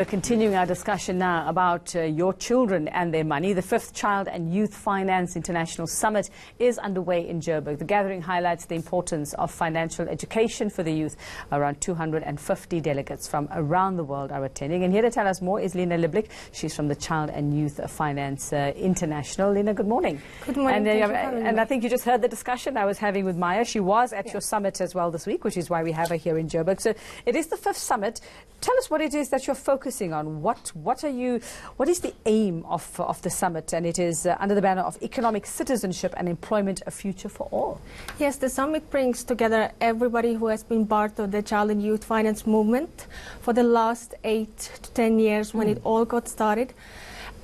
We're continuing our discussion now about your children and their money. The 5th Child and Youth Finance International Summit is underway in Joburg. The gathering highlights the importance of financial education for the youth. Around 250 delegates from around the world are attending. And here to tell us more is Liina Liblik. She's from the Child and Youth Finance International. Liina, good morning. Good morning. And I think you just heard the discussion I was having with Maya. She was at your summit as well this week, which is why we have her here in Joburg. So it is the 5th summit. Tell us what it is that you're focusing on. What is the aim of the summit? And it is under the banner of economic citizenship and employment, a future for all. Yes, the summit brings together everybody who has been part of the child and youth finance movement for the last 8 to 10 years when it all got started,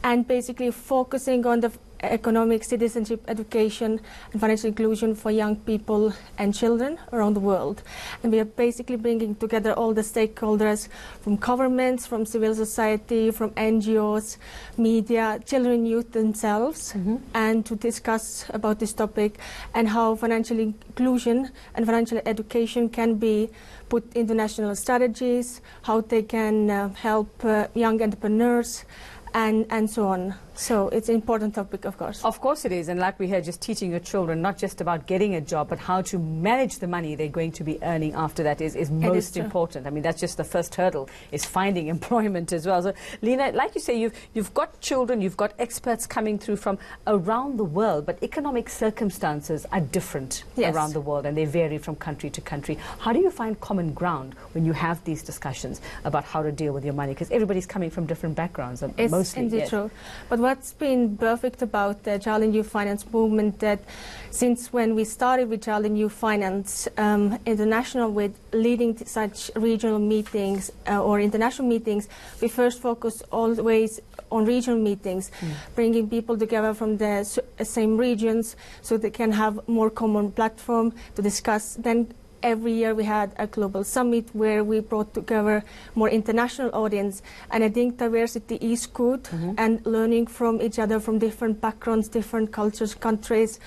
and basically focusing on the economic citizenship, education and financial inclusion for young people and children around the world. And we are basically bringing together all the stakeholders from governments, from civil society, from NGOs, media, children and youth themselves, and to discuss about this topic and how financial inclusion and financial education can be put into national strategies, how they can help young entrepreneurs, and so on. So it's an important topic, of course. Of course it is. And like we heard, just teaching your children not just about getting a job, but how to manage the money they're going to be earning after that is most important. I mean, that's just the first hurdle, is finding employment as well. So, Liina, like you say, you've got children, you've got experts coming through from around the world, but economic circumstances are different around the world, and they vary from country to country. How do you find common ground when you have these discussions about how to deal with your money? Because everybody's coming from different backgrounds, mostly. Indeed true. But what's been perfect about the Child and Youth Finance movement, that since when we started with Child and Youth Finance International, with leading such regional meetings or international meetings, we first focused always on regional meetings, bringing people together from the same regions so they can have more common platform to discuss. Then every year we had a global summit where we brought together more international audience, and I think diversity is good, and learning from each other from different backgrounds, different cultures, countries.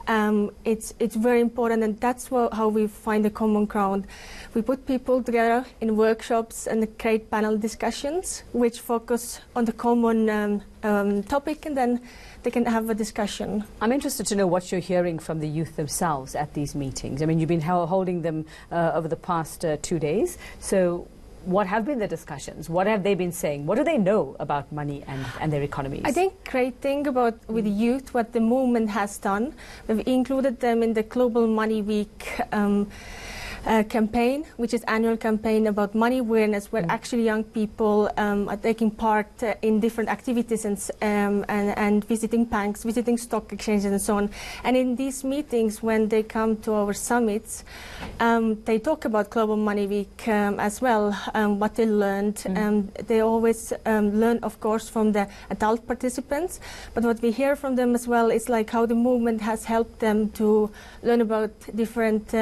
It's very important, and that's how we find a common ground. We put people together in workshops and create panel discussions which focus on the common topic, and then they can have a discussion. I'm interested to know what you're hearing from the youth themselves at these meetings. I mean, you've been holding them over the past 2 days. So what have been the discussions? What have they been saying? What do they know about money and their economies? I think great thing about with youth, what the movement has done, we've included them in the Global Money Week campaign, which is annual campaign about money awareness, where actually young people are taking part in different activities and visiting banks, visiting stock exchanges and so on. And in these meetings, when they come to our summits, they talk about Global Money Week as well, what they learned. They always learn, of course, from the adult participants, but what we hear from them as well is like how the movement has helped them to learn about different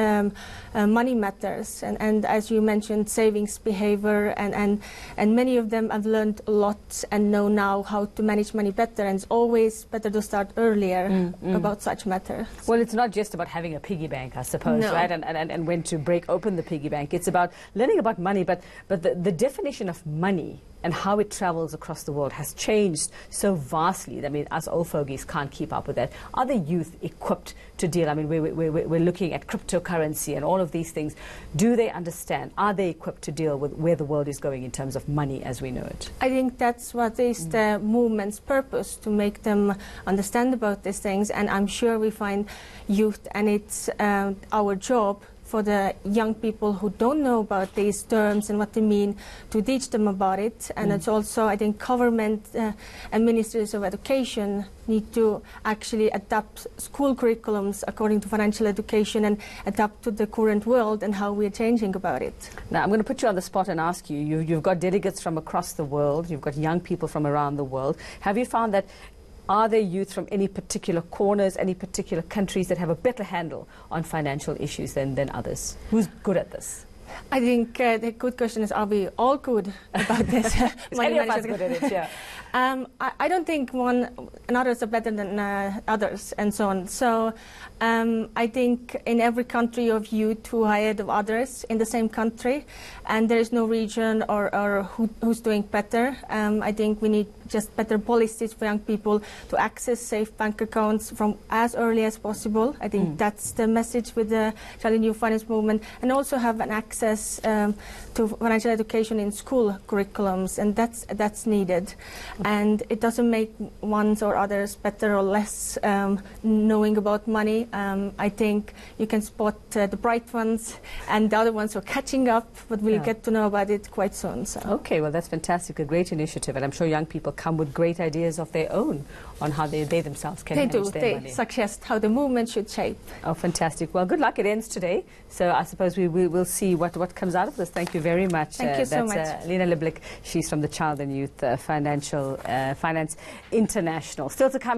money matters, and as you mentioned, savings behavior, and many of them have learned a lot and know now how to manage money better, and it's always better to start earlier about such matters. Well, it's not just about having a piggy bank, I suppose, right? And when to break open the piggy bank. It's about learning about money, but the definition of money and how it travels across the world has changed so vastly. I mean, us old fogies can't keep up with that. Are the youth equipped to deal? I mean, we're looking at cryptocurrency and all of these things. Do they understand? Are they equipped to deal with where the world is going in terms of money as we know it? I think that's what is the movement's purpose, to make them understand about these things. And I'm sure we find youth, and it's our job for the young people who don't know about these terms and what they mean, to teach them about it. And it's also, I think, government and ministries of education need to actually adapt school curriculums according to financial education and adapt to the current world and how we're changing about it. Now, I'm going to put you on the spot and ask you, you've got delegates from across the world, you've got young people from around the world. Have you found that are there youth from any particular corners, any particular countries that have a better handle on financial issues than others? Who's good at this? I think the good question is, are we all good about this? Is any of us good at it? Yeah. I don't think one and others are better than others and so on. So I think in every country you have youth who are ahead of others in the same country, and there is no region or who's doing better. I think we need just better policies for young people to access safe bank accounts from as early as possible. I think that's the message with the Child in Youth Finance movement, and also have an access to financial education in school curriculums, and that's needed. And it doesn't make ones or others better or less knowing about money. I think you can spot the bright ones and the other ones are catching up, but we'll get to know about it quite soon. So. Okay, well, that's fantastic, a great initiative, and I'm sure young people come with great ideas of their own on how they themselves can manage their money. They suggest how the movement should shape. Oh, fantastic. Well, good luck. It ends today, so I suppose we will see what comes out of this. Thank you very much. Thank you so much. That's Liina Liblik. She's from the Child and Youth Finance International. Still to come.